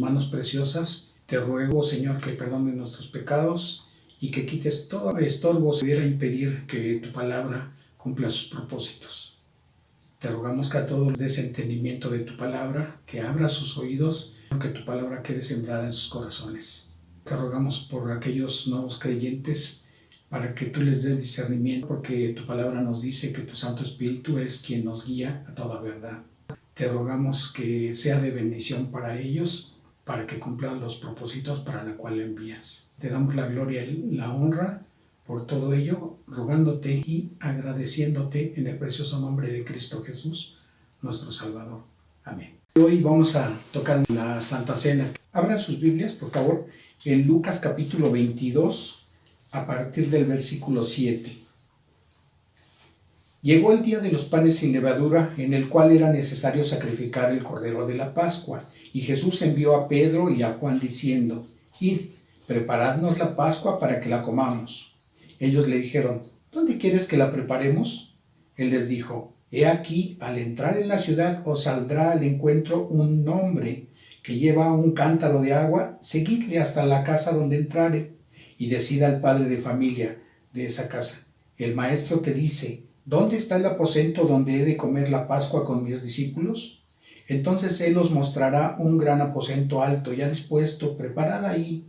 manos preciosas. Te ruego, Señor, que perdones nuestros pecados y que quites todo estorbo que pudiera impedir que tu palabra cumpla sus propósitos. Te rogamos que a todos les des entendimiento de tu palabra, que abra sus oídos, que tu palabra quede sembrada en sus corazones. Te rogamos por aquellos nuevos creyentes, para que tú les des discernimiento, porque tu palabra nos dice que tu Santo Espíritu es quien nos guía a toda verdad. Te rogamos que sea de bendición para ellos, para que cumplan los propósitos para la cual envías. Te damos la gloria y la honra por todo ello, rogándote y agradeciéndote en el precioso nombre de Cristo Jesús, nuestro Salvador. Amén. Hoy vamos a tocar la Santa Cena. Abran sus Biblias, por favor, en Lucas capítulo 22, a partir del versículo 7. Llegó el día de los panes sin levadura, en el cual era necesario sacrificar el cordero de la Pascua, y Jesús envió a Pedro y a Juan diciendo: Id, preparadnos la Pascua para que la comamos. Ellos le dijeron: ¿Dónde quieres que la preparemos? Él les dijo: He aquí, al entrar en la ciudad os saldrá al encuentro un hombre que lleva un cántaro de agua, seguidle hasta la casa donde entrare, y decida al padre de familia de esa casa: El maestro te dice, ¿dónde está el aposento donde he de comer la Pascua con mis discípulos? Entonces él os mostrará un gran aposento alto, ya dispuesto, preparad ahí.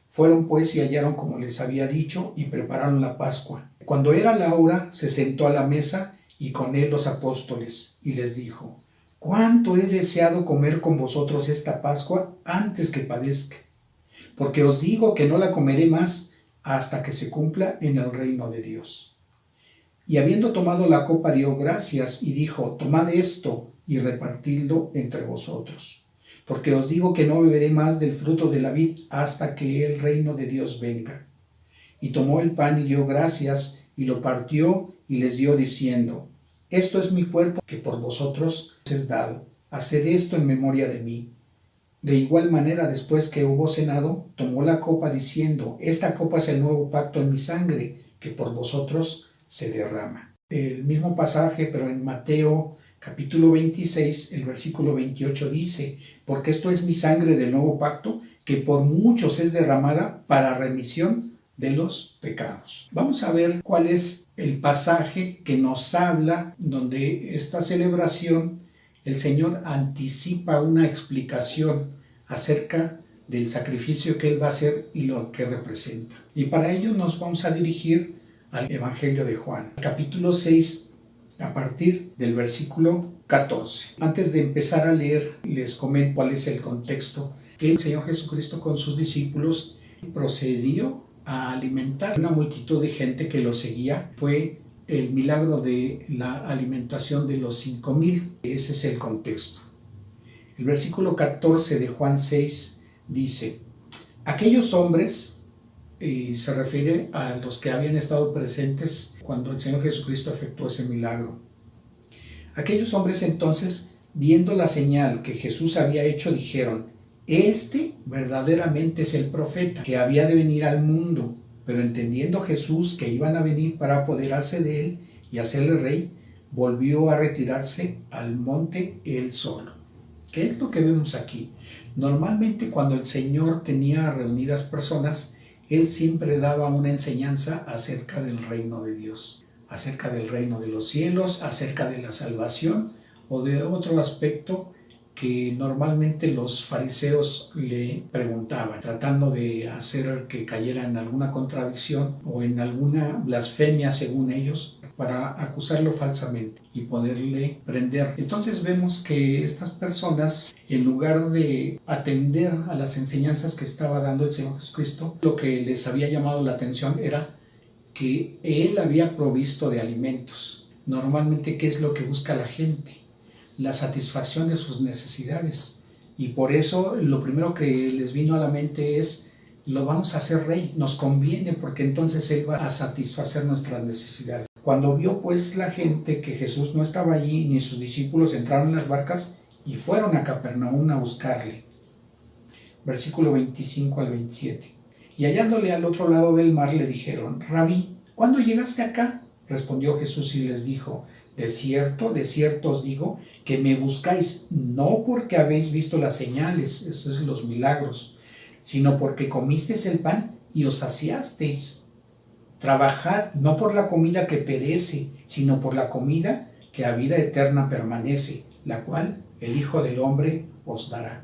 Fueron pues y hallaron como les había dicho, y prepararon la Pascua. Cuando era la hora, se sentó a la mesa, y con él los apóstoles, y les dijo: ¿Cuánto he deseado comer con vosotros esta Pascua antes que padezca? Porque os digo que no la comeré más hasta que se cumpla en el reino de Dios. Y habiendo tomado la copa, dio gracias y dijo: Tomad esto y repartidlo entre vosotros. Porque os digo que no beberé más del fruto de la vid hasta que el reino de Dios venga. Y tomó el pan y dio gracias y lo partió y les dio diciendo: Esto es mi cuerpo que por vosotros es dado. Haced esto en memoria de mí. De igual manera, después que hubo cenado, tomó la copa diciendo: Esta copa es el nuevo pacto en mi sangre, que por vosotros se derrama. El mismo pasaje, pero en Mateo capítulo 26, el versículo 28 dice: Porque esto es mi sangre del nuevo pacto, que por muchos es derramada para remisión de los pecados. Vamos a ver cuál es el pasaje que nos habla, donde esta celebración el Señor anticipa una explicación acerca del sacrificio que Él va a hacer y lo que representa. Y para ello nos vamos a dirigir al Evangelio de Juan, capítulo 6, a partir del versículo 14. Antes de empezar a leer, les comento cuál es el contexto. El Señor Jesucristo con sus discípulos procedió a alimentar a una multitud de gente que lo seguía. Fue el milagro de la alimentación de los 5,000. Ese es el contexto. El versículo 14 de Juan 6 dice: Aquellos hombres, y se refiere a los que habían estado presentes cuando el Señor Jesucristo efectuó ese milagro. Aquellos hombres entonces, viendo la señal que Jesús había hecho, dijeron: Este verdaderamente es el profeta que había de venir al mundo. Pero entendiendo Jesús que iban a venir para apoderarse de él y hacerle rey, volvió a retirarse al monte él solo. ¿Qué es lo que vemos aquí? Normalmente cuando el Señor tenía reunidas personas, Él siempre daba una enseñanza acerca del reino de Dios, acerca del reino de los cielos, acerca de la salvación o de otro aspecto que normalmente los fariseos le preguntaban, tratando de hacer que cayera en alguna contradicción o en alguna blasfemia según ellos, para acusarlo falsamente y poderle prender. Entonces vemos que estas personas, en lugar de atender a las enseñanzas que estaba dando el Señor Jesucristo, lo que les había llamado la atención era que Él había provisto de alimentos. Normalmente, ¿qué es lo que busca la gente? La satisfacción de sus necesidades. Y por eso lo primero que les vino a la mente es: lo vamos a hacer rey, nos conviene, porque entonces Él va a satisfacer nuestras necesidades. Cuando vio pues la gente que Jesús no estaba allí, ni sus discípulos, entraron en las barcas y fueron a Capernaum a buscarle. Versículo 25 al 27. Y hallándole al otro lado del mar le dijeron: Rabí, ¿cuándo llegaste acá? Respondió Jesús y les dijo: de cierto os digo, que me buscáis, no porque habéis visto las señales, esto es los milagros, sino porque comisteis el pan y os saciasteis. Trabajad no por la comida que perece, sino por la comida que a vida eterna permanece, la cual el Hijo del Hombre os dará.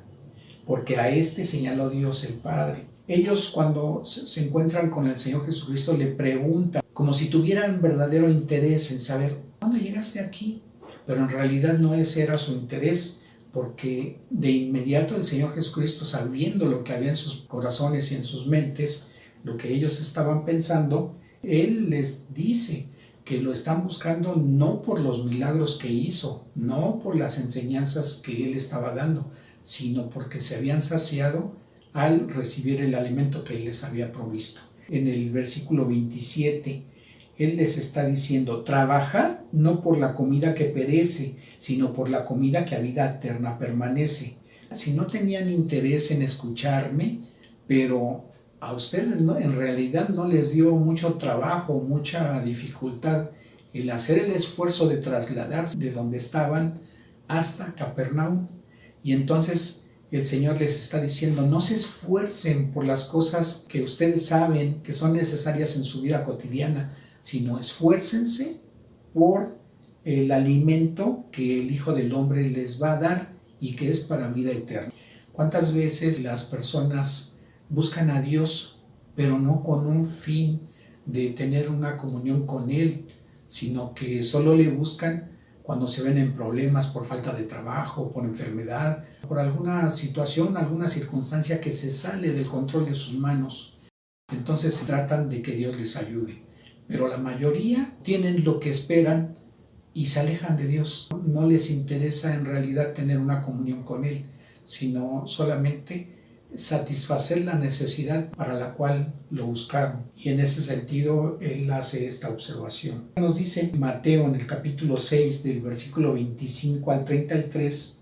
Porque a este señaló Dios el Padre. Ellos, cuando se encuentran con el Señor Jesucristo, le preguntan, como si tuvieran verdadero interés en saber, ¿cuándo llegaste aquí? Pero en realidad no ese era su interés, porque de inmediato el Señor Jesucristo, sabiendo lo que había en sus corazones y en sus mentes, lo que ellos estaban pensando, Él les dice que lo están buscando no por los milagros que hizo, no por las enseñanzas que Él estaba dando, sino porque se habían saciado al recibir el alimento que Él les había provisto. En el versículo 27, Él les está diciendo, trabajad no por la comida que perece, sino por la comida que a vida eterna permanece. Si no tenían interés en escucharme, pero a ustedes en realidad no les dio mucho trabajo, mucha dificultad el hacer el esfuerzo de trasladarse de donde estaban hasta Capernaum. Y entonces el Señor les está diciendo, no se esfuercen por las cosas que ustedes saben que son necesarias en su vida cotidiana, sino esfuércense por el alimento que el Hijo del Hombre les va a dar y que es para vida eterna. ¿Cuántas veces las personas buscan a Dios, pero no con un fin de tener una comunión con Él, sino que solo le buscan cuando se ven en problemas por falta de trabajo, por enfermedad, por alguna situación, alguna circunstancia que se sale del control de sus manos? Entonces tratan de que Dios les ayude, pero la mayoría tienen lo que esperan y se alejan de Dios. No les interesa en realidad tener una comunión con Él, sino solamente satisfacer la necesidad para la cual lo buscaron. Y en ese sentido Él hace esta observación. Nos dice Mateo en el capítulo 6 del versículo 25 al 33,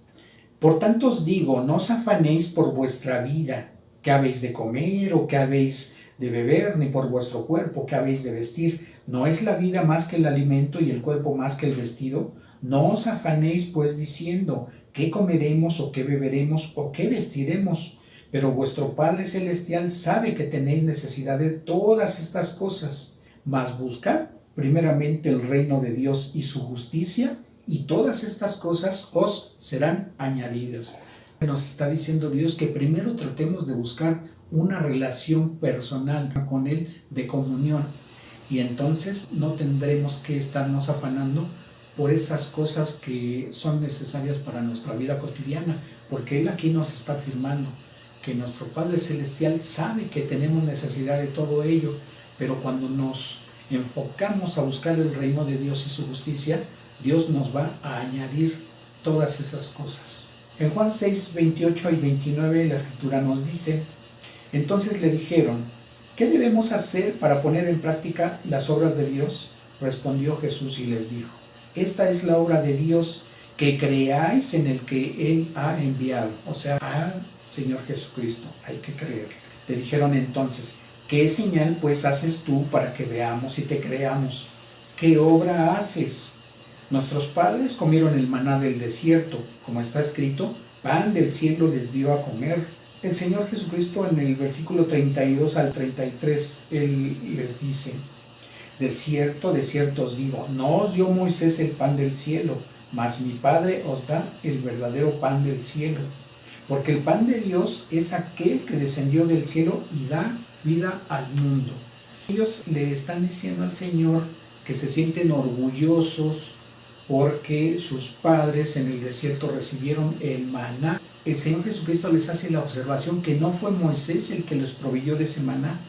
por tanto os digo, no os afanéis por vuestra vida, qué habéis de comer o qué habéis de beber, ni por vuestro cuerpo, qué habéis de vestir. ¿No es la vida más que el alimento y el cuerpo más que el vestido? No os afanéis pues diciendo, ¿qué comeremos o qué beberemos o qué vestiremos? Pero vuestro Padre Celestial sabe que tenéis necesidad de todas estas cosas. Mas buscad primeramente el reino de Dios y su justicia, y todas estas cosas os serán añadidas. Nos está diciendo Dios que primero tratemos de buscar una relación personal con Él, de comunión, y entonces no tendremos que estarnos afanando por esas cosas que son necesarias para nuestra vida cotidiana, porque Él aquí nos está afirmando que nuestro Padre Celestial sabe que tenemos necesidad de todo ello, pero cuando nos enfocamos a buscar el reino de Dios y su justicia, Dios nos va a añadir todas esas cosas. En Juan 6, 28 y 29 la Escritura nos dice, entonces le dijeron, ¿qué debemos hacer para poner en práctica las obras de Dios? Respondió Jesús y les dijo, esta es la obra de Dios, que creáis en el que Él ha enviado, o sea, al Señor Jesucristo, hay que creer. Le dijeron entonces, ¿qué señal pues haces tú para que veamos y te creamos? ¿Qué obra haces? Nuestros padres comieron el maná del desierto, como está escrito, pan del cielo les dio a comer. El Señor Jesucristo en el versículo 32 al 33, Él les dice, de cierto os digo, no os dio Moisés el pan del cielo, mas mi Padre os da el verdadero pan del cielo. Porque el pan de Dios es aquel que descendió del cielo y da vida al mundo. Ellos le están diciendo al Señor que se sienten orgullosos porque sus padres en el desierto recibieron el maná. El Señor Jesucristo les hace la observación que no fue Moisés el que les proveyó de ese maná,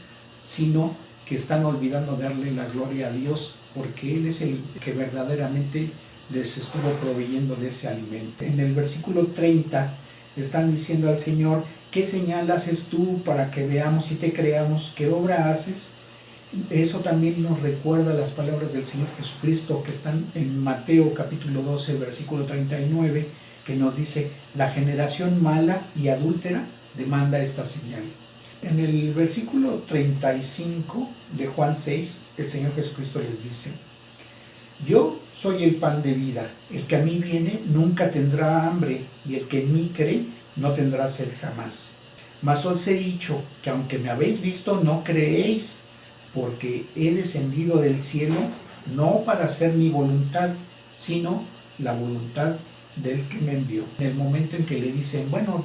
sino que están olvidando darle la gloria a Dios, porque Él es el que verdaderamente les estuvo proveyendo de ese alimento. En el versículo 30 están diciendo al Señor, ¿qué señal haces tú para que veamos y te creamos? ¿Qué obra haces? Eso también nos recuerda las palabras del Señor Jesucristo que están en Mateo capítulo 12, versículo 39, que nos dice, la generación mala y adúltera demanda esta señal. En el versículo 35 de Juan 6, el Señor Jesucristo les dice, yo soy el pan de vida. El que a mí viene nunca tendrá hambre, y el que en mí cree no tendrá sed jamás. Mas os he dicho que aunque me habéis visto, no creéis, porque he descendido del cielo no para hacer mi voluntad, sino la voluntad del que me envió. En el momento en que le dicen, bueno,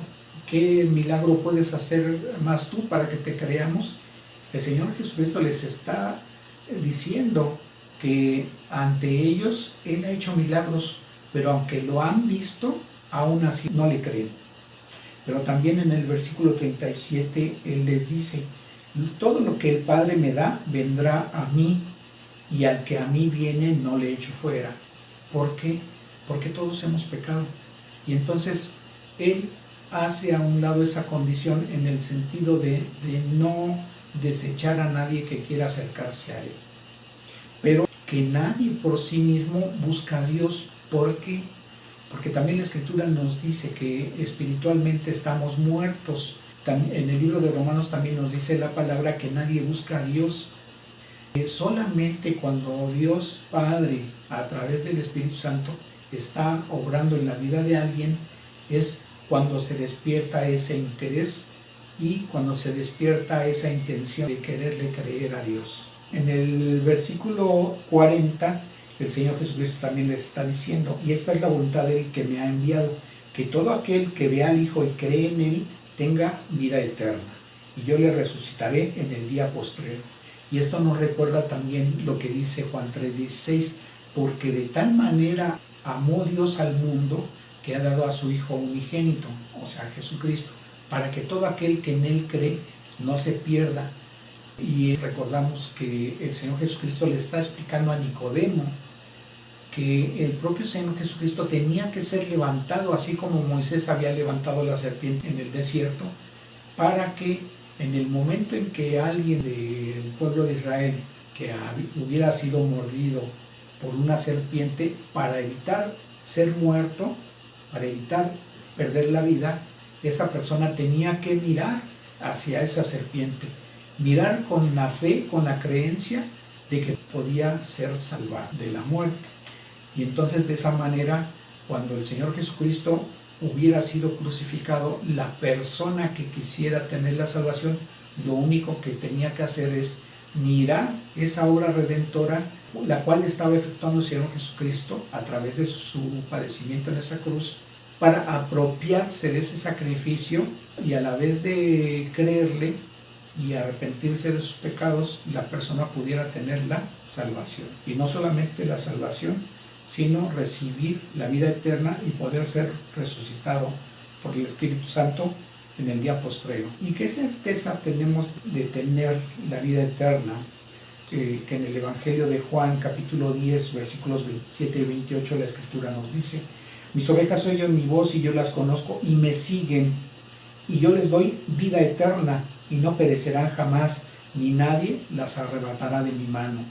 ¿qué milagro puedes hacer más tú para que te creamos? El Señor Jesucristo les está diciendo que ante ellos Él ha hecho milagros, pero aunque lo han visto, aún así no le creen. Pero también en el versículo 37 Él les dice, todo lo que el Padre me da vendrá a mí, y al que a mí viene no le echo fuera. ¿Por qué? Porque todos hemos pecado. Y entonces Él hace a un lado esa condición en el sentido de no desechar a nadie que quiera acercarse a Él. Pero que nadie por sí mismo busca a Dios. ¿Por qué? Porque también la Escritura nos dice que espiritualmente estamos muertos. En el libro de Romanos también nos dice la palabra que nadie busca a Dios. Solamente cuando Dios Padre, a través del Espíritu Santo, está obrando en la vida de alguien, es cuando se despierta ese interés y cuando se despierta esa intención de quererle creer a Dios. En el versículo 40, el Señor Jesucristo también les está diciendo, y esta es la voluntad del que me ha enviado, que todo aquel que vea al Hijo y cree en Él tenga vida eterna, y yo le resucitaré en el día postrero. Y esto nos recuerda también lo que dice Juan 3:16, porque de tal manera amó Dios al mundo que ha dado a su Hijo unigénito, o sea, a Jesucristo, para que todo aquel que en Él cree no se pierda. Y recordamos que el Señor Jesucristo le está explicando a Nicodemo que el propio Señor Jesucristo tenía que ser levantado, así como Moisés había levantado la serpiente en el desierto, para que en el momento en que alguien del pueblo de Israel que hubiera sido mordido por una serpiente, para evitar ser muerto, para evitar perder la vida, esa persona tenía que mirar hacia esa serpiente, mirar con la fe, con la creencia de que podía ser salvado de la muerte. Y entonces de esa manera, cuando el Señor Jesucristo hubiera sido crucificado, la persona que quisiera tener la salvación, lo único que tenía que hacer es mirar esa obra redentora, la cual estaba efectuando el Señor Jesucristo a través de su padecimiento en esa cruz, para apropiarse de ese sacrificio y a la vez de creerle y arrepentirse de sus pecados, la persona pudiera tener la salvación. Y no solamente la salvación, sino recibir la vida eterna y poder ser resucitado por el Espíritu Santo en el día postrero. ¿Y qué certeza tenemos de tener la vida eterna? Que en el Evangelio de Juan, capítulo 10, versículos 27 y 28, la Escritura nos dice: mis ovejas oyen mi voz y yo las conozco y me siguen, y yo les doy vida eterna y no perecerán jamás, ni nadie las arrebatará de mi mano.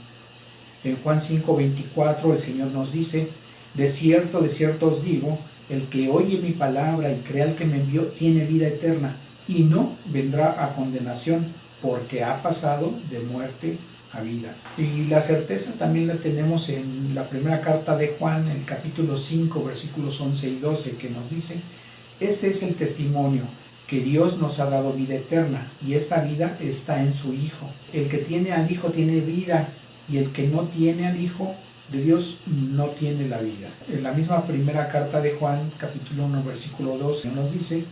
En Juan 5:24 el Señor nos dice: de cierto os digo, el que oye mi palabra y cree al que me envió tiene vida eterna, y no vendrá a condenación, porque ha pasado de muerte a vida. Y la certeza también la tenemos en la primera carta de Juan, en el capítulo 5, versículos 11 y 12, que nos dice: este es el testimonio, que Dios nos ha dado vida eterna, y esta vida está en su Hijo. El que tiene al Hijo tiene vida, y el que no tiene al Hijo de Dios no tiene la vida. En la misma primera carta de Juan, capítulo 1, versículo 12, nos dice: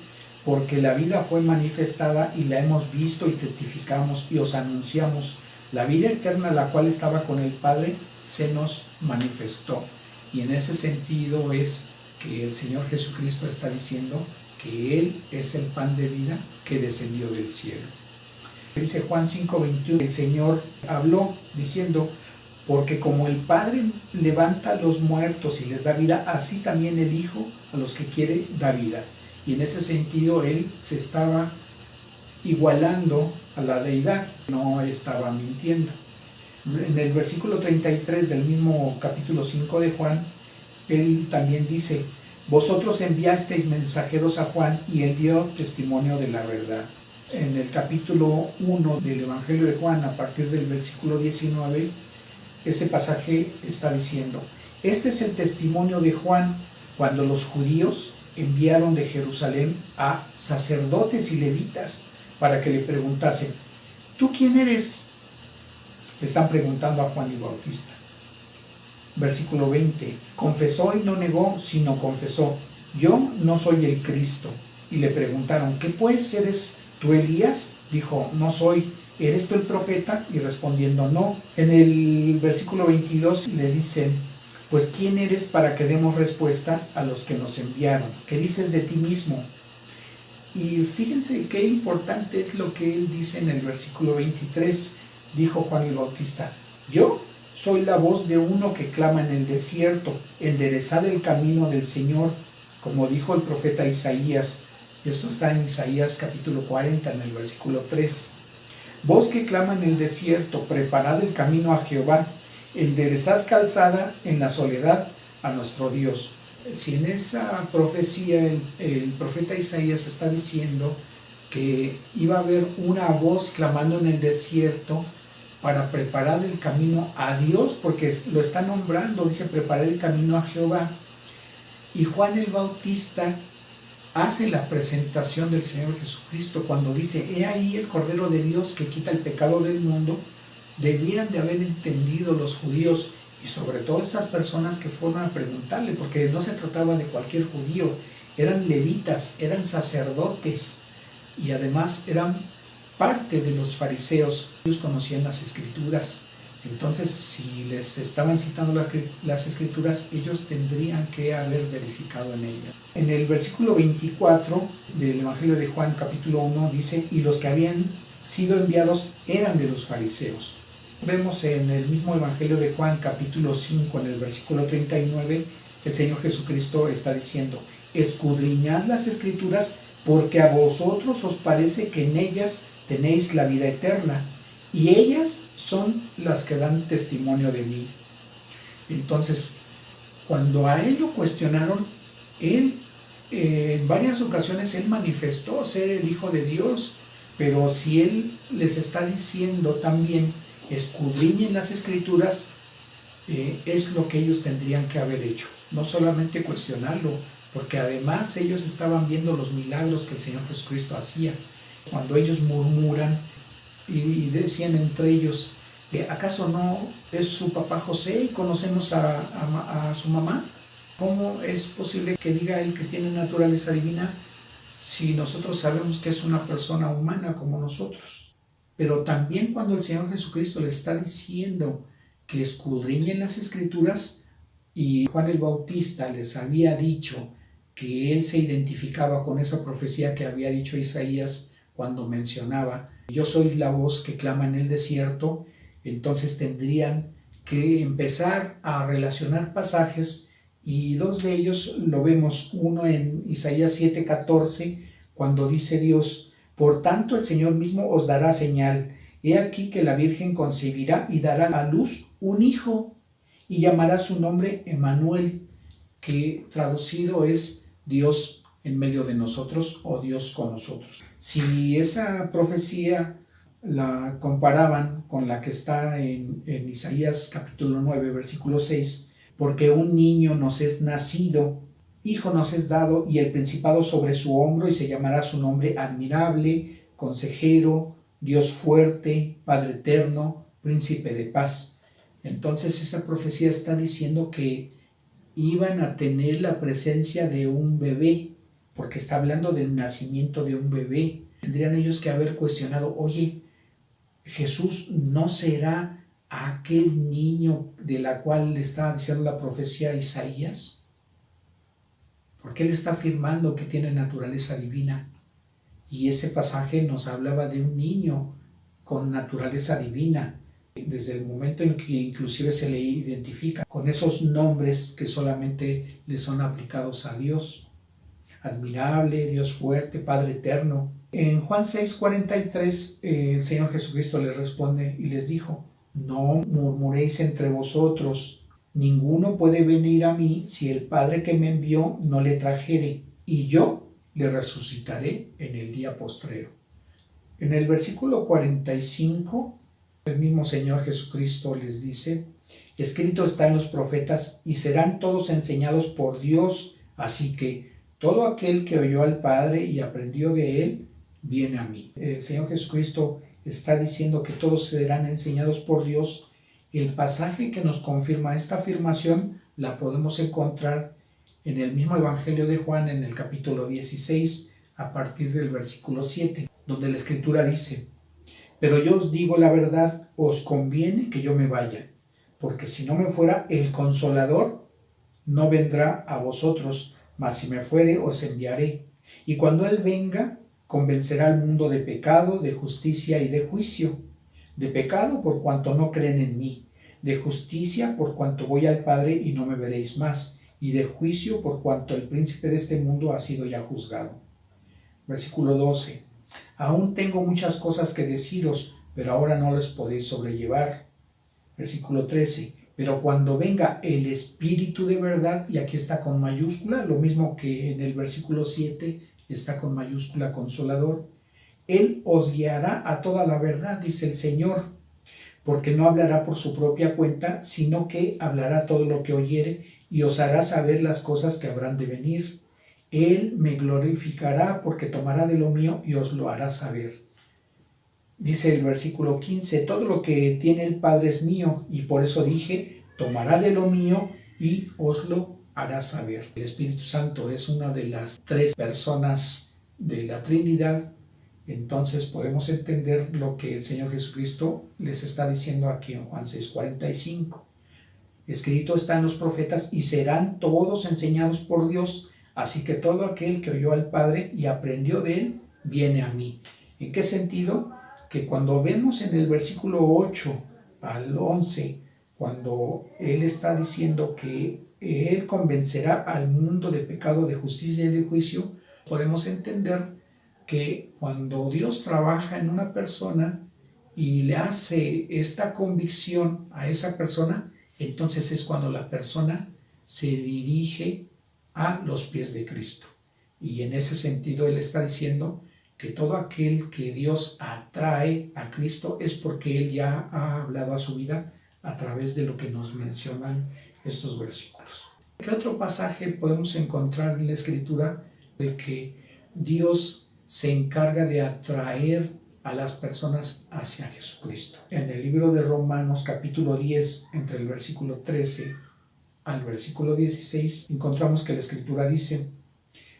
porque la vida fue manifestada y la hemos visto y testificamos y os anunciamos. La vida eterna, la cual estaba con el Padre, se nos manifestó. Y en ese sentido es que el Señor Jesucristo está diciendo que Él es el pan de vida que descendió del cielo. Dice Juan 5:21, el Señor habló diciendo: porque como el Padre levanta a los muertos y les da vida, así también el Hijo a los que quiere da vida. Y en ese sentido Él se estaba igualando a la deidad, no estaba mintiendo. En el versículo 33 del mismo capítulo 5 de Juan, Él también dice: vosotros enviasteis mensajeros a Juan y él dio testimonio de la verdad. En el capítulo 1 del Evangelio de Juan, a partir del versículo 19, ese pasaje está diciendo: Este es el testimonio de Juan cuando los judíos enviaron de Jerusalén a sacerdotes y levitas para que le preguntasen: ¿tú quién eres? Le están preguntando a Juan el Bautista. Versículo 20: confesó y no negó, sino confesó: yo no soy el Cristo. Y le preguntaron: ¿qué pues, eres tú Elías? Dijo: no soy. ¿Eres tú el profeta? Y respondiendo: no. En el versículo 22 le dicen: pues ¿quién eres para que demos respuesta a los que nos enviaron? ¿Qué dices de ti mismo? Y fíjense qué importante es lo que él dice en el versículo 23. Dijo Juan el Bautista: yo soy la voz de uno que clama en el desierto, enderezad el camino del Señor, como dijo el profeta Isaías. Esto está en Isaías capítulo 40, en el versículo 3. Voz que clama en el desierto, preparad el camino a Jehová, enderezad calzada en la soledad a nuestro Dios. Si en esa profecía el profeta Isaías está diciendo que iba a haber una voz clamando en el desierto para preparar el camino a Dios, porque lo está nombrando, dice: preparar el camino a Jehová. Y Juan el Bautista hace la presentación del Señor Jesucristo cuando dice: he ahí el Cordero de Dios que quita el pecado del mundo. Debían de haber entendido los judíos, y sobre todo estas personas que fueron a preguntarle, porque no se trataba de cualquier judío, eran levitas, eran sacerdotes, y además eran parte de los fariseos. Ellos conocían las escrituras, entonces si les estaban citando las escrituras, ellos tendrían que haber verificado en ellas. En el versículo 24 del Evangelio de Juan capítulo 1 dice: y los que habían sido enviados eran de los fariseos. Vemos en el mismo Evangelio de Juan capítulo 5, en el versículo 39, el Señor Jesucristo está diciendo: escudriñad las escrituras, porque a vosotros os parece que en ellas tenéis la vida eterna, y ellas son las que dan testimonio de mí. Entonces, cuando a él lo cuestionaron, él en varias ocasiones él manifestó ser el Hijo de Dios, pero si él les está diciendo también: escudriñen las escrituras, es lo que ellos tendrían que haber hecho, no solamente cuestionarlo, porque además ellos estaban viendo los milagros que el Señor Jesucristo hacía. Cuando ellos murmuran y decían entre ellos: ¿acaso no es su papá José y conocemos a su mamá? ¿Cómo es posible que diga él que tiene naturaleza divina si nosotros sabemos que es una persona humana como nosotros? Pero también cuando el Señor Jesucristo le está diciendo que escudriñen las escrituras, y Juan el Bautista les había dicho que él se identificaba con esa profecía que había dicho Isaías cuando mencionaba: yo soy la voz que clama en el desierto, entonces tendrían que empezar a relacionar pasajes, y dos de ellos lo vemos. Uno en Isaías 7:14, cuando dice Dios: por tanto el Señor mismo os dará señal, he aquí que la Virgen concebirá y dará a luz un hijo, y llamará su nombre Emmanuel, que traducido es Dios en medio de nosotros, o Dios con nosotros. Si esa profecía la comparaban con la que está en Isaías capítulo 9, versículo 6, porque un niño nos es nacido, hijo nos es dado, y el principado sobre su hombro, y se llamará su nombre admirable, consejero, Dios fuerte, Padre eterno, príncipe de paz. Entonces esa profecía está diciendo que iban a tener la presencia de un bebé, porque está hablando del nacimiento de un bebé. Tendrían ellos que haber cuestionado: oye, Jesús no será aquel niño de la cual le estaba diciendo la profecía a Isaías, porque él está afirmando que tiene naturaleza divina, y ese pasaje nos hablaba de un niño con naturaleza divina, desde el momento en que inclusive se le identifica con esos nombres que solamente le son aplicados a Dios: admirable, Dios fuerte, Padre eterno. En Juan 6:43 el Señor Jesucristo les responde y les dijo: no murmuréis entre vosotros. Ninguno puede venir a mí si el Padre que me envió no le trajere, y yo le resucitaré en el día postrero. En el versículo 45 El mismo Señor Jesucristo les dice: escrito está en los profetas, y serán todos enseñados por Dios, así que todo aquel que oyó al Padre y aprendió de él, viene a mí. El Señor Jesucristo está diciendo que todos serán enseñados por Dios. El pasaje que nos confirma esta afirmación la podemos encontrar en el mismo Evangelio de Juan, en el capítulo 16, a partir del versículo 7, donde la Escritura dice: pero yo os digo la verdad, os conviene que yo me vaya, porque si no me fuera, el Consolador no vendrá a vosotros, mas si me fuere, os enviaré. Y cuando Él venga, convencerá al mundo de pecado, de justicia y de juicio. De pecado, por cuanto no creen en mí; de justicia, por cuanto voy al Padre y no me veréis más; y de juicio, por cuanto el príncipe de este mundo ha sido ya juzgado. Versículo 12. Aún tengo muchas cosas que deciros, pero ahora no las podéis sobrellevar. Versículo 13. Pero cuando venga el Espíritu de verdad, y aquí está con mayúscula, lo mismo que en el versículo 7 está con mayúscula, Consolador, Él os guiará a toda la verdad, dice el Señor, porque no hablará por su propia cuenta, sino que hablará todo lo que oyere, y os hará saber las cosas que habrán de venir. Él me glorificará, porque tomará de lo mío y os lo hará saber. Dice el versículo 15, todo lo que tiene el Padre es mío, y por eso dije, tomará de lo mío y os lo hará saber. El Espíritu Santo es una de las tres personas de la Trinidad. Entonces podemos entender lo que el Señor Jesucristo les está diciendo aquí en Juan 6:45. Escrito está en los profetas, y serán todos enseñados por Dios, así que todo aquel que oyó al Padre y aprendió de él, viene a mí. ¿En qué sentido? Que cuando vemos en el versículo 8 al 11, cuando Él está diciendo que Él convencerá al mundo de pecado, de justicia y de juicio, podemos entender que cuando Dios trabaja en una persona y le hace esta convicción a esa persona, entonces es cuando la persona se dirige a los pies de Cristo. Y en ese sentido Él está diciendo que todo aquel que Dios atrae a Cristo es porque Él ya ha hablado a su vida a través de lo que nos mencionan estos versículos. ¿Qué otro pasaje podemos encontrar en la Escritura de que Dios se encarga de atraer a las personas hacia Jesucristo? En el libro de Romanos capítulo 10, entre el versículo 13 al versículo 16, encontramos que la Escritura dice: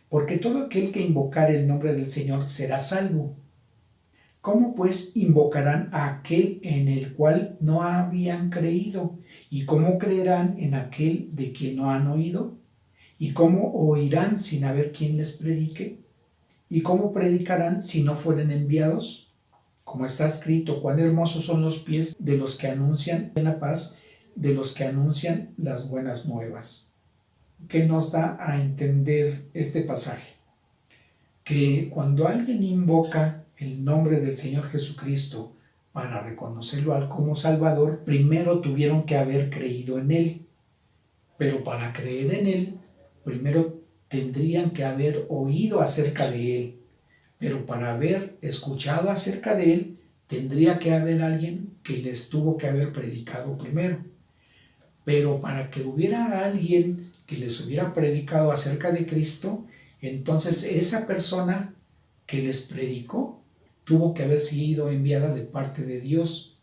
porque todo aquel que invocare el nombre del Señor será salvo. ¿Cómo pues invocarán a aquel en el cual no habían creído? ¿Y cómo creerán en aquel de quien no han oído? ¿Y cómo oirán sin haber quien les predique? ¿Y cómo predicarán si no fueren enviados? Como está escrito, cuán hermosos son los pies de los que anuncian la paz, de los que anuncian las buenas nuevas. ¿Qué nos da a entender este pasaje? Que cuando alguien invoca el nombre del Señor Jesucristo para reconocerlo como Salvador, primero tuvieron que haber creído en Él. Pero para creer en Él, primero tendrían que haber oído acerca de Él. Pero para haber escuchado acerca de Él, tendría que haber alguien que les tuvo que haber predicado primero. Pero para que hubiera alguien que les hubiera predicado acerca de Cristo, entonces esa persona que les predicó tuvo que haber sido enviada de parte de Dios.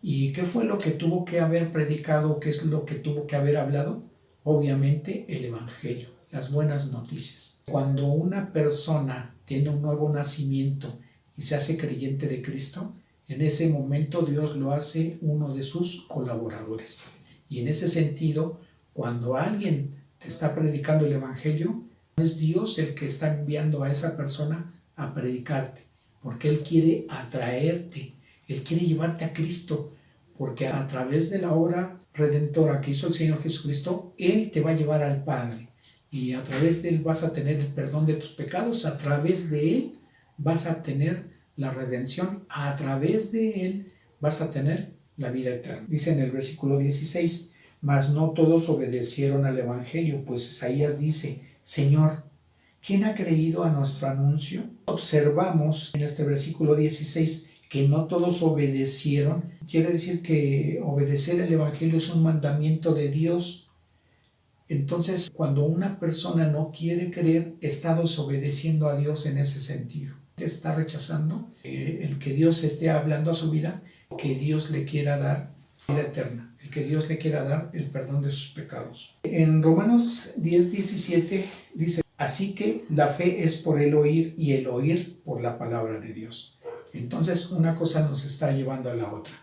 ¿Y qué fue lo que tuvo que haber predicado? ¿Qué es lo que tuvo que haber hablado? Obviamente el Evangelio, las buenas noticias. Cuando una persona tiene un nuevo nacimiento y se hace creyente de Cristo, en ese momento Dios lo hace uno de sus colaboradores. Y en ese sentido, cuando alguien te está predicando el Evangelio, no es Dios el que está enviando a esa persona a predicarte, porque Él quiere atraerte, Él quiere llevarte a Cristo, porque a través de la obra redentora que hizo el Señor Jesucristo, Él te va a llevar al Padre, y a través de Él vas a tener el perdón de tus pecados, a través de Él vas a tener la redención, a través de Él vas a tener la vida eterna. Dice en el versículo 16, mas no todos obedecieron al Evangelio, pues Isaías dice: Señor, ¿quién ha creído a nuestro anuncio? Observamos en este versículo 16 que no todos obedecieron. Quiere decir que obedecer el Evangelio es un mandamiento de Dios. Entonces, cuando una persona no quiere creer, está desobedeciendo a Dios en ese sentido. Está rechazando el que Dios esté hablando a su vida, que Dios le quiera dar vida eterna, el que Dios le quiera dar el perdón de sus pecados. En Romanos 10:17 dice: así que la fe es por el oír y el oír por la palabra de Dios. Entonces, una cosa nos está llevando a la otra.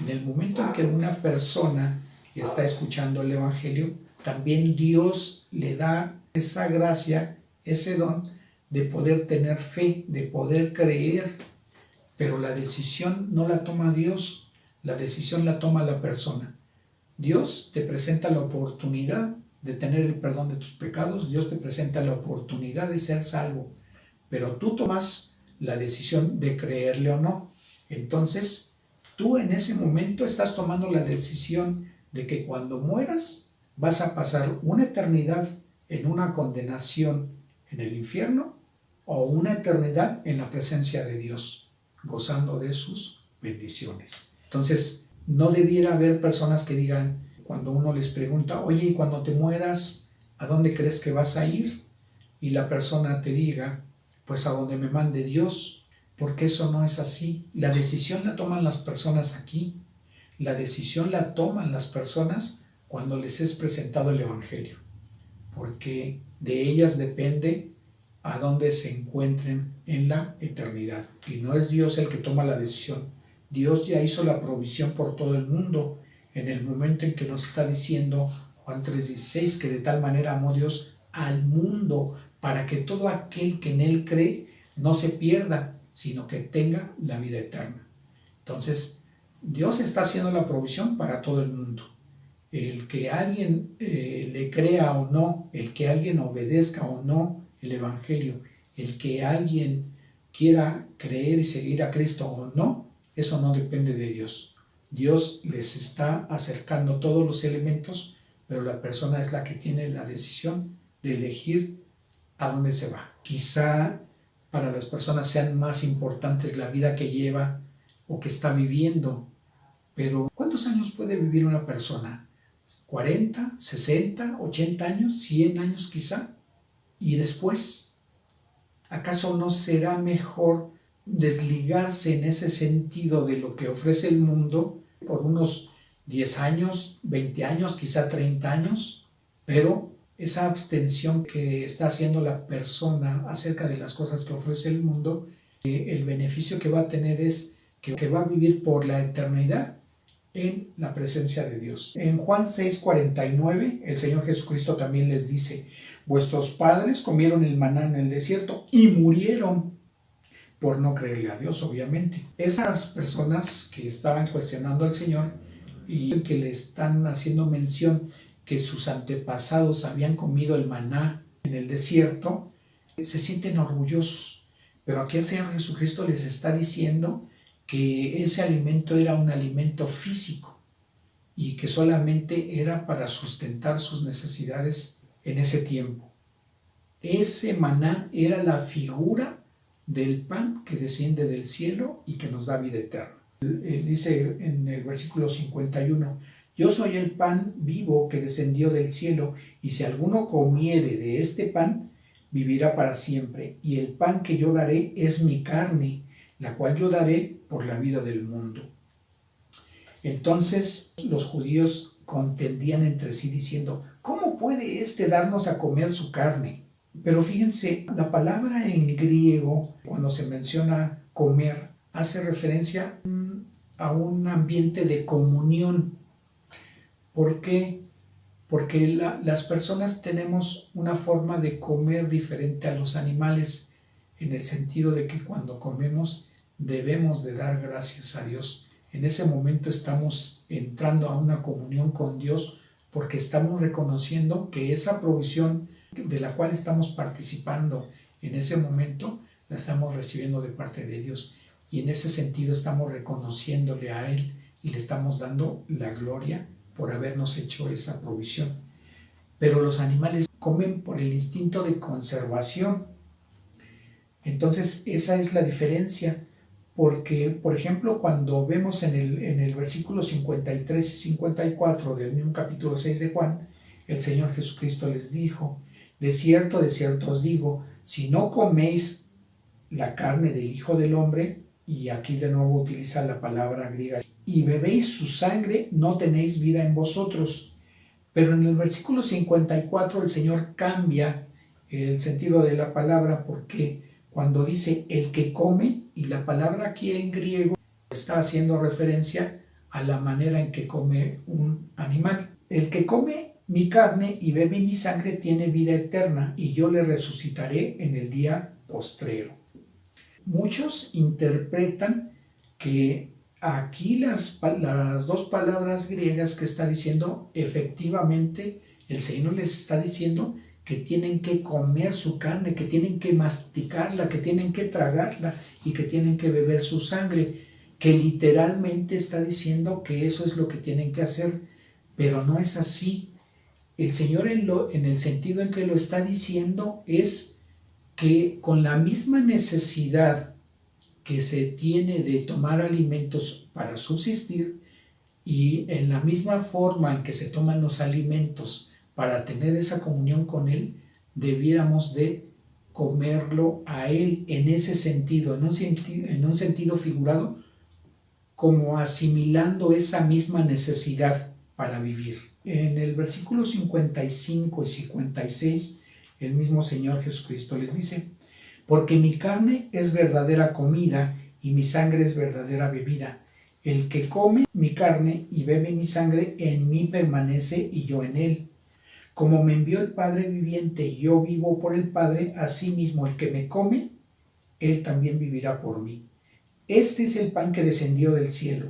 En el momento en que una persona está escuchando el Evangelio, también Dios le da esa gracia, ese don de poder tener fe, de poder creer, pero la decisión no la toma Dios, la decisión la toma la persona. Dios te presenta la oportunidad de tener el perdón de tus pecados, Dios te presenta la oportunidad de ser salvo, pero tú tomas la decisión de creerle o no. Entonces, tú en ese momento estás tomando la decisión de que cuando mueras vas a pasar una eternidad en una condenación en el infierno o una eternidad en la presencia de Dios, gozando de sus bendiciones. Entonces, no debiera haber personas que digan, cuando uno les pregunta, oye, ¿y cuando te mueras, a dónde crees que vas a ir? Y la persona te diga, pues a donde me mande Dios, porque eso no es así. La decisión la toman las personas aquí, la decisión la toman las personas cuando les es presentado el Evangelio, porque de ellas depende a dónde se encuentren en la eternidad. Y no es Dios el que toma la decisión. Dios ya hizo la provisión por todo el mundo en el momento en que nos está diciendo Juan 3:16 que de tal manera amó Dios al mundo para que todo aquel que en él cree no se pierda, sino que tenga la vida eterna. Entonces, Dios está haciendo la provisión para todo el mundo. El que alguien le crea o no, el que alguien obedezca o no el Evangelio, el que alguien quiera creer y seguir a Cristo o no, eso no depende de Dios. Dios les está acercando todos los elementos, pero la persona es la que tiene la decisión de elegir a dónde se va. Quizá para las personas sean más importantes la vida que lleva o que está viviendo, pero ¿cuántos años puede vivir una persona? ¿40, 60, 80 años, 100 años quizá? Y después, ¿acaso no será mejor desligarse en ese sentido de lo que ofrece el mundo por unos 10 años, 20 años, quizá 30 años? Pero esa abstención que está haciendo la persona acerca de las cosas que ofrece el mundo, el beneficio que va a tener es que va a vivir por la eternidad en la presencia de Dios. En Juan 6:49, el Señor Jesucristo también les dice: vuestros padres comieron el maná en el desierto y murieron por no creerle a Dios, obviamente. Esas personas que estaban cuestionando al Señor y que le están haciendo mención que sus antepasados habían comido el maná en el desierto, se sienten orgullosos. Pero aquí el Señor Jesucristo les está diciendo que ese alimento era un alimento físico y que solamente era para sustentar sus necesidades en ese tiempo. Ese maná era la figura del pan que desciende del cielo y que nos da vida eterna. Él dice en el versículo 51, yo soy el pan vivo que descendió del cielo, y si alguno comiere de este pan, vivirá para siempre, y el pan que yo daré es mi carne, la cual yo daré por la vida del mundo. Entonces los judíos contendían entre sí diciendo, ¿cómo puede éste darnos a comer su carne? Pero fíjense, la palabra en griego, cuando se menciona comer, hace referencia a un ambiente de comunión. ¿Por qué? Porque las personas tenemos una forma de comer diferente a los animales, en el sentido de que cuando comemos debemos de dar gracias a Dios. En ese momento estamos entrando a una comunión con Dios porque estamos reconociendo que esa provisión de la cual estamos participando en ese momento la estamos recibiendo de parte de Dios, y en ese sentido estamos reconociéndole a Él y le estamos dando la gloria por habernos hecho esa provisión. Pero los animales comen por el instinto de conservación. Entonces esa es la diferencia. Porque, por ejemplo, cuando vemos en el versículo 53 y 54 del mismo capítulo 6 de Juan, el Señor Jesucristo les dijo: de cierto os digo, si no coméis la carne del Hijo del Hombre, y aquí de nuevo utiliza la palabra griega, y bebéis su sangre, no tenéis vida en vosotros. Pero en el versículo 54 el Señor cambia el sentido de la palabra, porque cuando dice el que come, y la palabra aquí en griego está haciendo referencia a la manera en que come un animal. El que come mi carne y bebe mi sangre tiene vida eterna, y yo le resucitaré en el día postrero. Muchos interpretan que aquí las dos palabras griegas que está diciendo, efectivamente el Señor les está diciendo que tienen que comer su carne, que tienen que masticarla, que tienen que tragarla y que tienen que beber su sangre, que literalmente está diciendo que eso es lo que tienen que hacer, pero no es así. El Señor en el sentido en que lo está diciendo es que con la misma necesidad que se tiene de tomar alimentos para subsistir, y en la misma forma en que se toman los alimentos para tener esa comunión con Él, debiéramos de comerlo a Él en ese sentido, en un sentido figurado, como asimilando esa misma necesidad para vivir. En el versículo 55 y 56, el mismo Señor Jesucristo les dice: porque mi carne es verdadera comida y mi sangre es verdadera bebida. El que come mi carne y bebe mi sangre, en mí permanece y yo en él. Como me envió el Padre viviente y yo vivo por el Padre, asimismo el que me come, él también vivirá por mí. Este es el pan que descendió del cielo,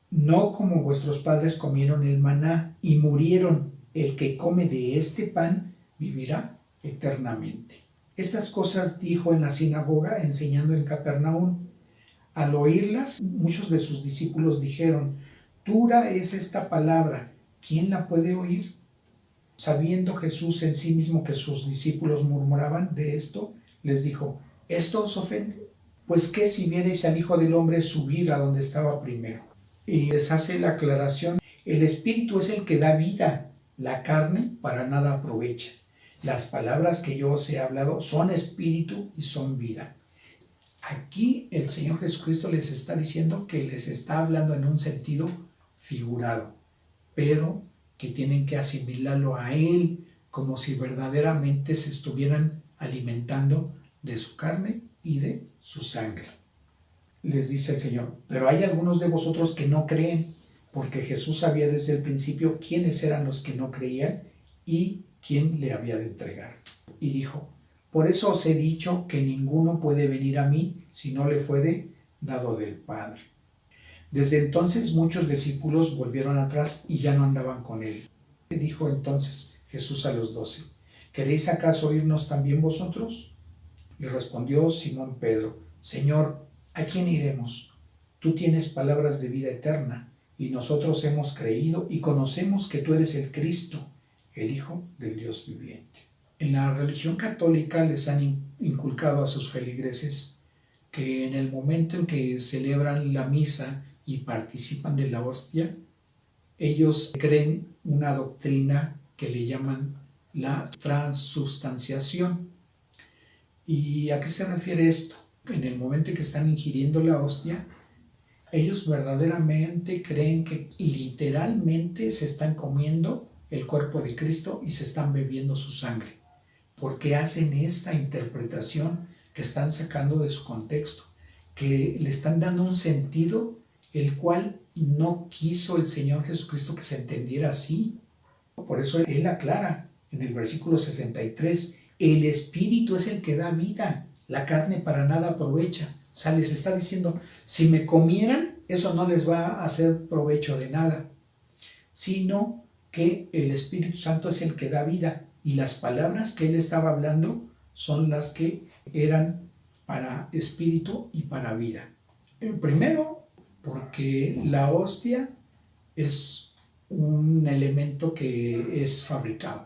no como vuestros padres comieron el maná y murieron. El que come de este pan vivirá eternamente. Estas cosas dijo en la sinagoga, enseñando en Capernaum. Al oírlas, muchos de sus discípulos dijeron: dura es esta palabra, ¿quién la puede oír? Sabiendo Jesús en sí mismo que sus discípulos murmuraban de esto, les dijo: ¿esto os ofende? Pues qué si viereis al Hijo del Hombre subir a donde estaba primero. Y les hace la aclaración: el Espíritu es el que da vida, la carne para nada aprovecha. Las palabras que yo os he hablado son espíritu y son vida. Aquí el Señor Jesucristo les está diciendo que les está hablando en un sentido figurado, pero que tienen que asimilarlo a Él como si verdaderamente se estuvieran alimentando de su carne y de su sangre. Les dice el Señor: pero hay algunos de vosotros que no creen, porque Jesús sabía desde el principio quiénes eran los que no creían y quién le había de entregar. Y dijo: por eso os he dicho que ninguno puede venir a mí si no le fuere dado del Padre. Desde entonces muchos discípulos volvieron atrás y ya no andaban con él. Dijo entonces Jesús a los 12: ¿queréis acaso irnos también vosotros? Y respondió Simón Pedro: Señor, ¿a quién iremos? Tú tienes palabras de vida eterna, y nosotros hemos creído y conocemos que tú eres el Cristo, el Hijo del Dios viviente. En la religión católica les han inculcado a sus feligreses que en el momento en que celebran la misa y participan de la hostia, ellos creen una doctrina que le llaman la transubstanciación. ¿Y a qué se refiere esto? En el momento en que están ingiriendo la hostia, ellos verdaderamente creen que literalmente se están comiendo el cuerpo de Cristo y se están bebiendo su sangre, porque hacen esta interpretación que están sacando de su contexto, que le están dando un sentido el cual no quiso el Señor Jesucristo que se entendiera así. Por eso Él aclara en el versículo 63, el Espíritu es el que da vida, la carne para nada aprovecha. O sea, les está diciendo, si me comieran, eso no les va a hacer provecho de nada, sino que el Espíritu Santo es el que da vida, y las palabras que Él estaba hablando son las que eran para espíritu y para vida. Primero, porque la hostia es un elemento que es fabricado.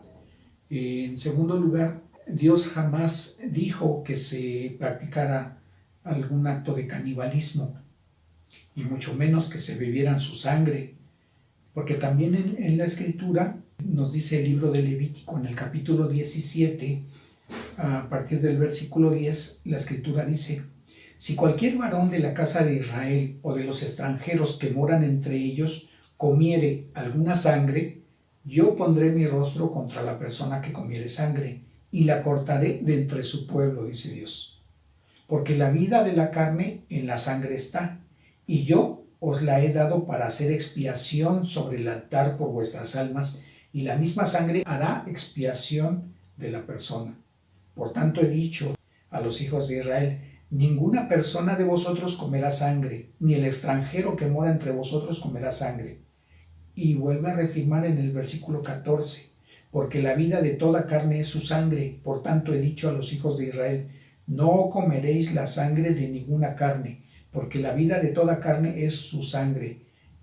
En segundo lugar, Dios jamás dijo que se practicara algún acto de canibalismo, y mucho menos que se bebieran su sangre, porque también en la Escritura nos dice el libro de Levítico, en el capítulo 17, a partir del versículo 10, la Escritura dice: si cualquier varón de la casa de Israel o de los extranjeros que moran entre ellos comiere alguna sangre, yo pondré mi rostro contra la persona que comiere sangre y la cortaré de entre su pueblo, dice Dios. Porque la vida de la carne en la sangre está, y yo os la he dado para hacer expiación sobre el altar por vuestras almas, y la misma sangre hará expiación de la persona. Por tanto he dicho a los hijos de Israel: ninguna persona de vosotros comerá sangre, ni el extranjero que mora entre vosotros comerá sangre. Y vuelve a reafirmar en el versículo 14: porque la vida de toda carne es su sangre. Por tanto he dicho a los hijos de Israel: no comeréis la sangre de ninguna carne, porque la vida de toda carne es su sangre.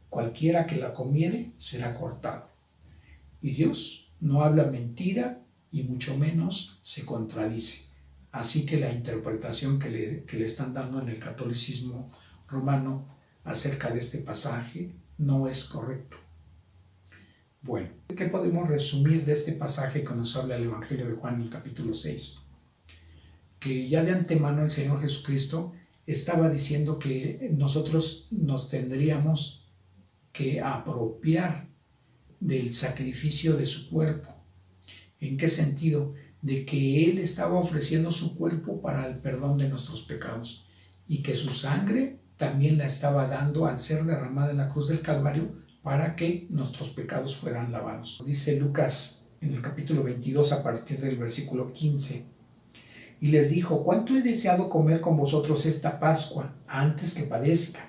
Cualquiera que la comiere será cortado. Y Dios no habla mentira y mucho menos se contradice. Así que la interpretación que le están dando en el catolicismo romano acerca de este pasaje no es correcto. Bueno, ¿qué podemos resumir de este pasaje que nos habla el Evangelio de Juan en el capítulo 6? Que ya de antemano el Señor Jesucristo estaba diciendo que nosotros nos tendríamos que apropiar del sacrificio de su cuerpo. ¿En qué sentido? De que Él estaba ofreciendo su cuerpo para el perdón de nuestros pecados y que su sangre también la estaba dando al ser derramada en la cruz del Calvario para que nuestros pecados fueran lavados. Dice Lucas en el capítulo 22 a partir del versículo 15: y les dijo: cuánto he deseado comer con vosotros esta Pascua antes que padezca,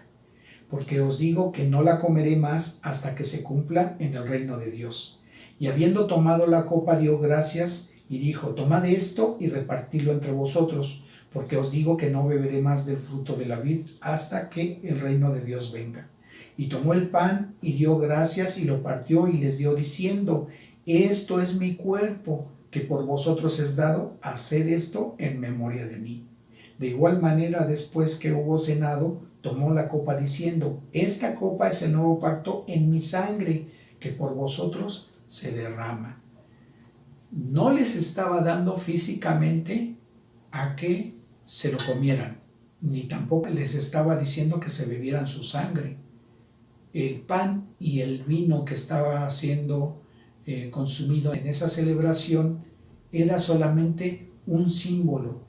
porque os digo que no la comeré más hasta que se cumpla en el reino de Dios. Y habiendo tomado la copa, dio gracias y dijo: tomad esto y repartidlo entre vosotros, porque os digo que no beberé más del fruto de la vid hasta que el reino de Dios venga. Y tomó el pan y dio gracias y lo partió y les dio diciendo: esto es mi cuerpo, que por vosotros es dado, haced esto en memoria de mí. De igual manera, después que hubo cenado, tomó la copa diciendo: esta copa es el nuevo pacto en mi sangre, que por vosotros se derrama. No les estaba dando físicamente a que se lo comieran, ni tampoco les estaba diciendo que se bebieran su sangre. El pan y el vino que estaba siendo consumido en esa celebración era solamente un símbolo.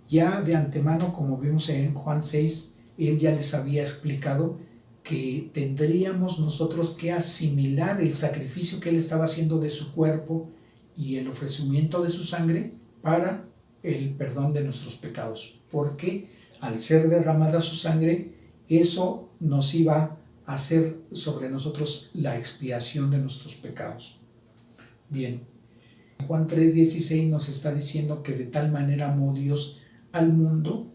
Ya de antemano, como vimos en Juan 6, Él ya les había explicado que tendríamos nosotros que asimilar el sacrificio que Él estaba haciendo de su cuerpo y el ofrecimiento de su sangre para el perdón de nuestros pecados, porque al ser derramada su sangre, eso nos iba a hacer sobre nosotros la expiación de nuestros pecados. Bien, Juan 3:16 nos está diciendo que de tal manera amó Dios al mundo,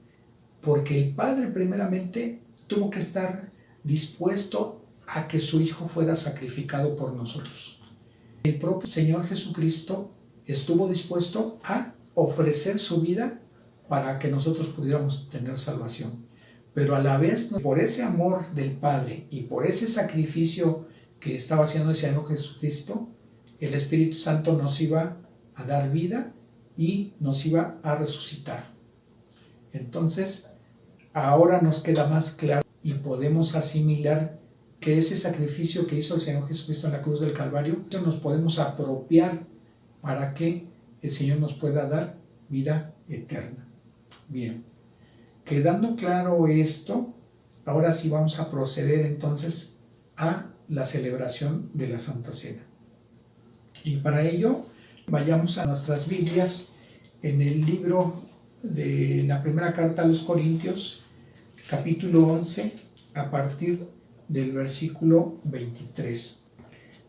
porque el Padre primeramente tuvo que estar dispuesto a que su Hijo fuera sacrificado por nosotros. El propio Señor Jesucristo estuvo dispuesto a ofrecer su vida para que nosotros pudiéramos tener salvación. Pero a la vez, por ese amor del Padre y por ese sacrificio que estaba haciendo el Señor Jesucristo, el Espíritu Santo nos iba a dar vida y nos iba a resucitar. Entonces, ahora nos queda más claro y podemos asimilar que ese sacrificio que hizo el Señor Jesucristo en la cruz del Calvario, nos podemos apropiar para que el Señor nos pueda dar vida eterna. Bien, quedando claro esto, ahora sí vamos a proceder entonces a la celebración de la Santa Cena. Y para ello, vayamos a nuestras Biblias en el libro de la primera carta a los Corintios, capítulo 11, a partir del versículo 23,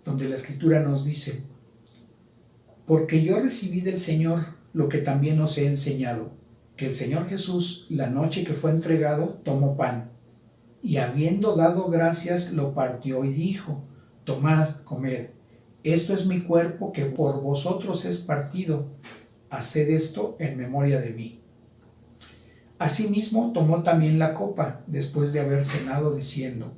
donde la Escritura nos dice: porque yo recibí del Señor lo que también os he enseñado, que el Señor Jesús, la noche que fue entregado, tomó pan, y habiendo dado gracias, lo partió y dijo: tomad, comed, esto es mi cuerpo que por vosotros es partido, haced esto en memoria de mí. Asimismo tomó también la copa después de haber cenado, diciendo: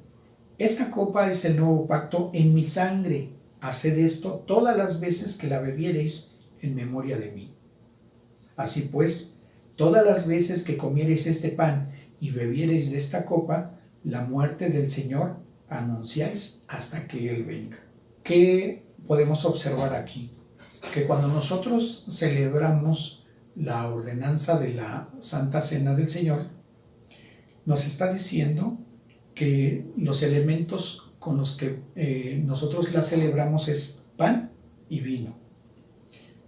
esta copa es el nuevo pacto en mi sangre. Haced esto todas las veces que la bebiereis en memoria de mí. Así pues, todas las veces que comiereis este pan y bebiereis de esta copa, la muerte del Señor anunciáis hasta que Él venga. ¿Qué podemos observar aquí? Que cuando nosotros celebramos la ordenanza de la Santa Cena del Señor, nos está diciendo que los elementos con los que nosotros la celebramos es pan y vino.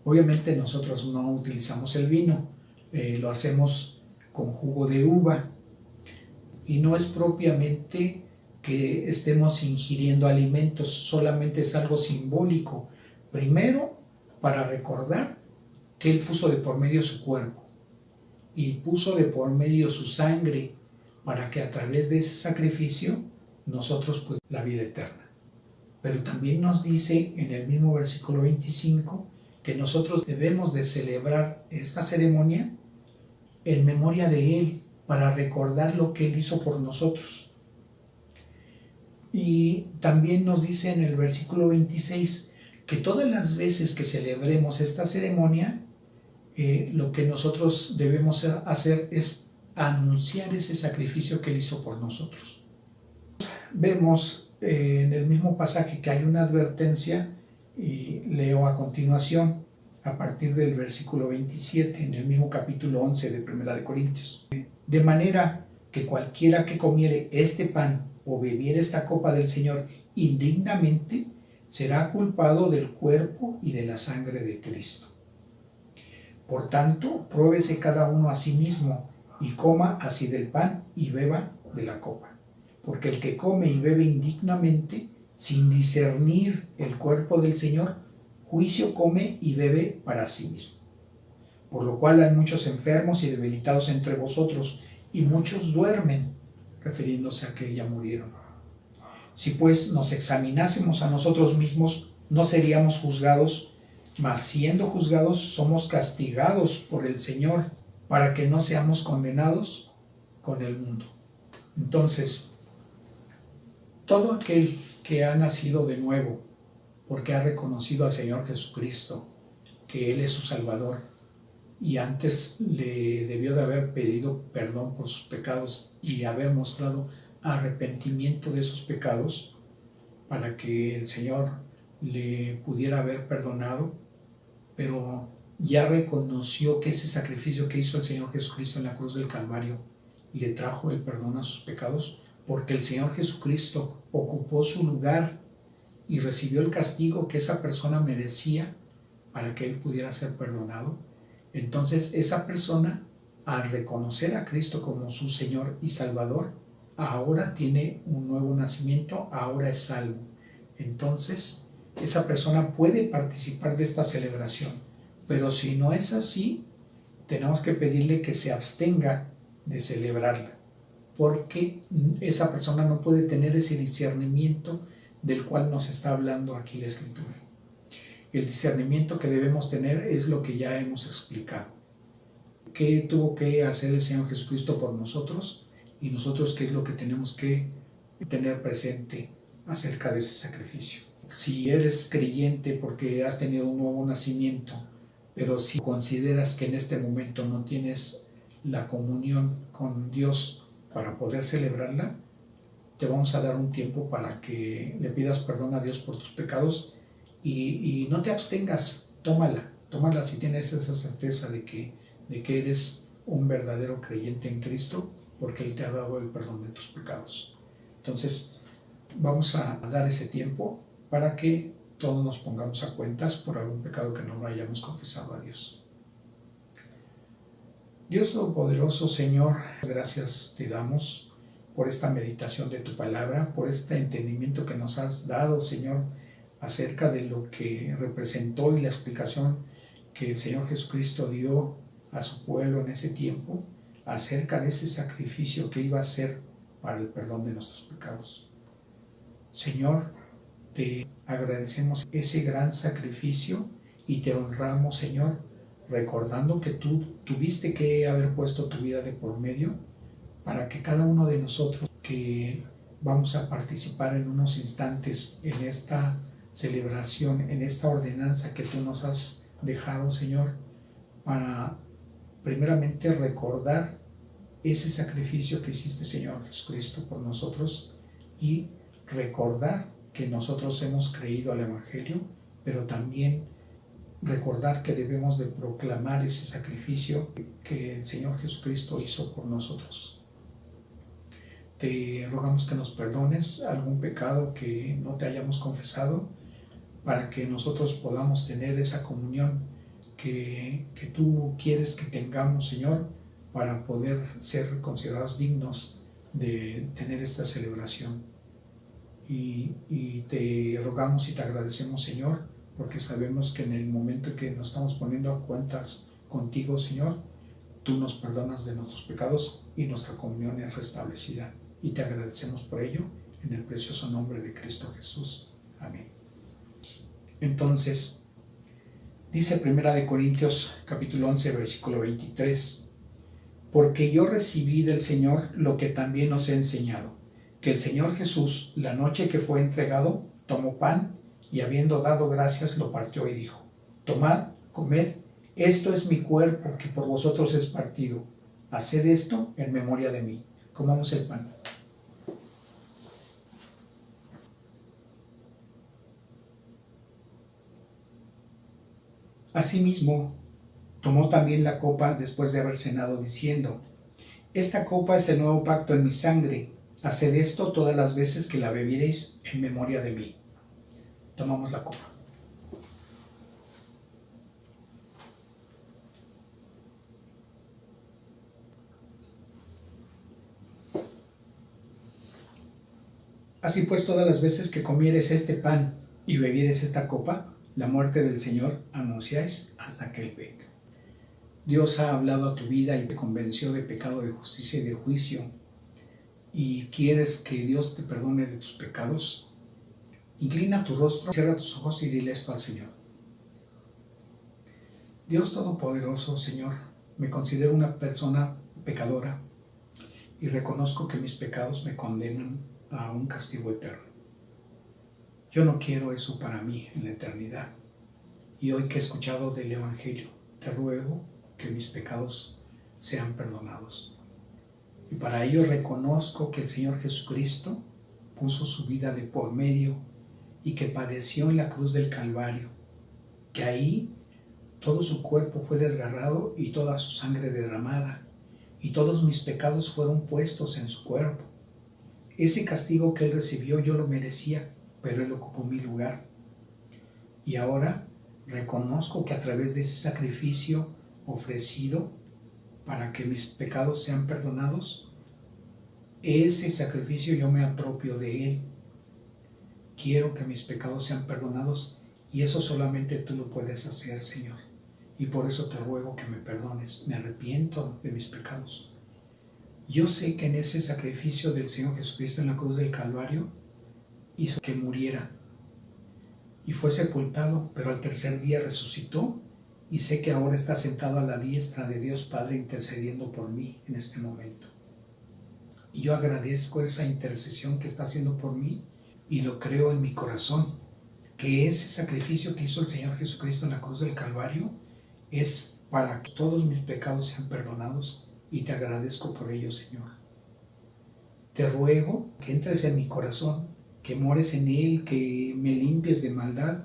Obviamente nosotros no utilizamos el vino, lo hacemos con jugo de uva, y no es propiamente que estemos ingiriendo alimentos, solamente es algo simbólico. Primero, para recordar que Él puso de por medio su cuerpo y puso de por medio su sangre, para que a través de ese sacrificio nosotros pues la vida eterna. Pero también nos dice en el mismo versículo 25 que nosotros debemos de celebrar esta ceremonia en memoria de Él, para recordar lo que Él hizo por nosotros. Y también nos dice en el versículo 26 que todas las veces que celebremos esta ceremonia, lo que nosotros debemos hacer es anunciar ese sacrificio que Él hizo por nosotros. Vemos en el mismo pasaje que hay una advertencia, y leo a continuación a partir del versículo 27 en el mismo capítulo 11 de Primera de Corintios. De manera que cualquiera que comiere este pan o bebiere esta copa del Señor indignamente, será culpado del cuerpo y de la sangre de Cristo. Por tanto, pruébese cada uno a sí mismo y coma así del pan y beba de la copa. Porque el que come y bebe indignamente, sin discernir el cuerpo del Señor, juicio come y bebe para sí mismo. Por lo cual hay muchos enfermos y debilitados entre vosotros, y muchos duermen, refiriéndose a que ya murieron. Si pues nos examinásemos a nosotros mismos, no seríamos juzgados, mas siendo juzgados somos castigados por el Señor, para que no seamos condenados con el mundo. Entonces, todo aquel que ha nacido de nuevo, porque ha reconocido al Señor Jesucristo, que Él es su Salvador, y antes le debió de haber pedido perdón por sus pecados y haber mostrado arrepentimiento de esos pecados, para que el Señor le pudiera haber perdonado, pero ya reconoció que ese sacrificio que hizo el Señor Jesucristo en la cruz del Calvario le trajo el perdón a sus pecados, porque el Señor Jesucristo ocupó su lugar y recibió el castigo que esa persona merecía para que él pudiera ser perdonado. Entonces esa persona, al reconocer a Cristo como su Señor y Salvador, ahora tiene un nuevo nacimiento, ahora es salvo. Entonces esa persona puede participar de esta celebración, pero si no es así, tenemos que pedirle que se abstenga de celebrarla, porque esa persona no puede tener ese discernimiento del cual nos está hablando aquí la Escritura. El discernimiento que debemos tener es lo que ya hemos explicado. ¿Qué tuvo que hacer el Señor Jesucristo por nosotros? Y nosotros, ¿qué es lo que tenemos que tener presente acerca de ese sacrificio? Si eres creyente porque has tenido un nuevo nacimiento, pero si consideras que en este momento no tienes la comunión con Dios para poder celebrarla, te vamos a dar un tiempo para que le pidas perdón a Dios por tus pecados y no te abstengas, tómala si tienes esa certeza de que eres un verdadero creyente en Cristo, porque Él te ha dado el perdón de tus pecados. Entonces vamos a dar ese tiempo para que todos nos pongamos a cuentas por algún pecado que no lo hayamos confesado a Dios. Dios Todopoderoso, Señor, gracias te damos por esta meditación de tu palabra, por este entendimiento que nos has dado, Señor, acerca de lo que representó y la explicación que el Señor Jesucristo dio a su pueblo en ese tiempo, acerca de ese sacrificio que iba a ser para el perdón de nuestros pecados. Señor, te agradecemos ese gran sacrificio y te honramos, Señor, recordando que tú tuviste que haber puesto tu vida de por medio para que cada uno de nosotros que vamos a participar en unos instantes en esta celebración, en esta ordenanza que tú nos has dejado, Señor, para primeramente recordar ese sacrificio que hiciste, Señor Jesucristo, por nosotros, y recordar que nosotros hemos creído al Evangelio, pero también recordar que debemos de proclamar ese sacrificio que el Señor Jesucristo hizo por nosotros. Te rogamos que nos perdones algún pecado que no te hayamos confesado, para que nosotros podamos tener esa comunión que tú quieres que tengamos, Señor, para poder ser considerados dignos de tener esta celebración. Y te rogamos y te agradecemos, Señor, porque sabemos que en el momento que nos estamos poniendo a cuentas contigo, Señor, tú nos perdonas de nuestros pecados y nuestra comunión es restablecida. Y te agradecemos por ello, en el precioso nombre de Cristo Jesús. Amén. Entonces, dice 1 Corintios capítulo 11, versículo 23, porque yo recibí del Señor lo que también os he enseñado, que el Señor Jesús, la noche que fue entregado, tomó pan y habiendo dado gracias, lo partió y dijo, tomad, comed, esto es mi cuerpo que por vosotros es partido. Haced esto en memoria de mí. Comamos el pan. Asimismo, tomó también la copa después de haber cenado, diciendo, esta copa es el nuevo pacto en mi sangre. Haced esto todas las veces que la bebiereis en memoria de mí. Tomamos la copa. Así pues, todas las veces que comieres este pan y bebieres esta copa, la muerte del Señor anunciáis hasta que Él venga. Dios ha hablado a tu vida y te convenció de pecado, de justicia y de juicio, y quieres que Dios te perdone de tus pecados. Inclina tu rostro, cierra tus ojos y dile esto al Señor. Dios Todopoderoso, Señor, me considero una persona pecadora y reconozco que mis pecados me condenan a un castigo eterno. Yo no quiero eso para mí en la eternidad. Y hoy que he escuchado del Evangelio, te ruego que mis pecados sean perdonados. Y para ello reconozco que el Señor Jesucristo puso su vida de por medio y que padeció en la cruz del Calvario, que ahí todo su cuerpo fue desgarrado y toda su sangre derramada, y todos mis pecados fueron puestos en su cuerpo. Ese castigo que Él recibió yo lo merecía, pero Él ocupó mi lugar. Y ahora reconozco que a través de ese sacrificio ofrecido para que mis pecados sean perdonados, ese sacrificio yo me apropio de Él. Quiero que mis pecados sean perdonados y eso solamente tú lo puedes hacer, Señor. Y por eso te ruego que me perdones. Me arrepiento de mis pecados. Yo sé que en ese sacrificio del Señor Jesucristo en la cruz del Calvario hizo que muriera y fue sepultado, pero al tercer día resucitó, y sé que ahora está sentado a la diestra de Dios Padre intercediendo por mí en este momento. Y yo agradezco esa intercesión que está haciendo por mí y lo creo en mi corazón, que ese sacrificio que hizo el Señor Jesucristo en la cruz del Calvario es para que todos mis pecados sean perdonados, y te agradezco por ello, Señor. Te ruego que entres en mi corazón, que mores en él, que me limpies de maldad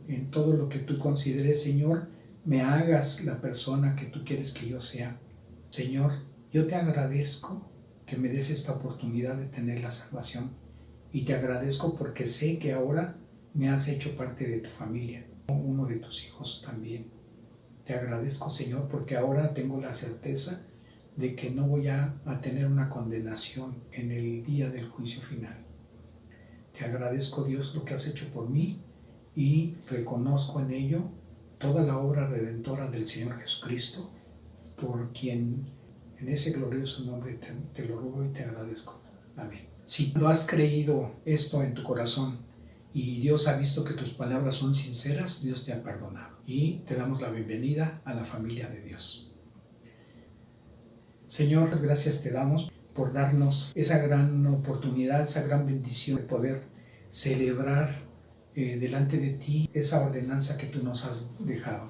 en todo lo que tú consideres, Señor, me hagas la persona que tú quieres que yo sea. Señor, yo te agradezco que me des esta oportunidad de tener la salvación, y te agradezco porque sé que ahora me has hecho parte de tu familia, uno de tus hijos también. Te agradezco, Señor, porque ahora tengo la certeza de que no voy a tener una condenación en el día del juicio final. Te agradezco, Dios, lo que has hecho por mí, y reconozco en ello toda la obra redentora del Señor Jesucristo, por quien en ese glorioso nombre te lo ruego y te agradezco. Amén. Si lo has creído esto en tu corazón y Dios ha visto que tus palabras son sinceras, Dios te ha perdonado y te damos la bienvenida a la familia de Dios. Señor, gracias te damos por darnos esa gran oportunidad, esa gran bendición de poder celebrar delante de ti esa ordenanza que tú nos has dejado.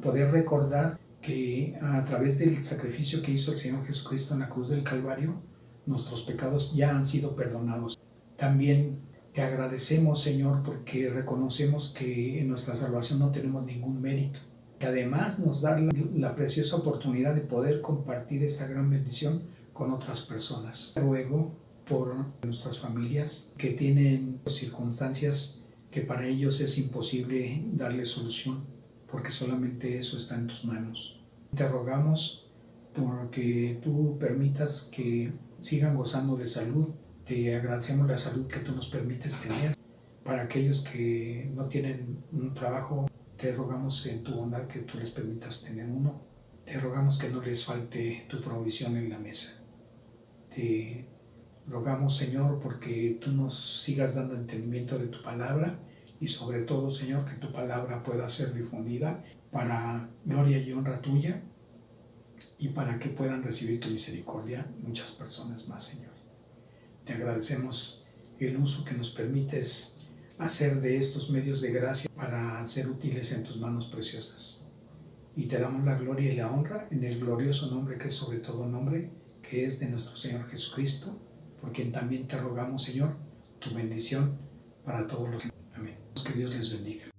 Poder recordar que a través del sacrificio que hizo el Señor Jesucristo en la cruz del Calvario, nuestros pecados ya han sido perdonados. También te agradecemos, Señor, porque reconocemos que en nuestra salvación no tenemos ningún mérito. Que además nos da la preciosa oportunidad de poder compartir esta gran bendición con otras personas. Ruego por nuestras familias que tienen circunstancias que para ellos es imposible darle solución, porque solamente eso está en tus manos. Te rogamos porque tú permitas que sigan gozando de salud. Te agradecemos la salud que tú nos permites tener. Para aquellos que no tienen un trabajo, te rogamos en tu bondad que tú les permitas tener uno. Te rogamos que no les falte tu provisión en la mesa. Te rogamos, Señor, porque tú nos sigas dando entendimiento de tu palabra y sobre todo, Señor, que tu palabra pueda ser difundida para gloria y honra tuya y para que puedan recibir tu misericordia muchas personas más, Señor. Te agradecemos el uso que nos permites hacer de estos medios de gracia para ser útiles en tus manos preciosas. Y te damos la gloria y la honra en el glorioso nombre que es sobre todo nombre, que es de nuestro Señor Jesucristo, por quien también te rogamos, Señor, tu bendición para todos los. Amén. Que Dios les bendiga.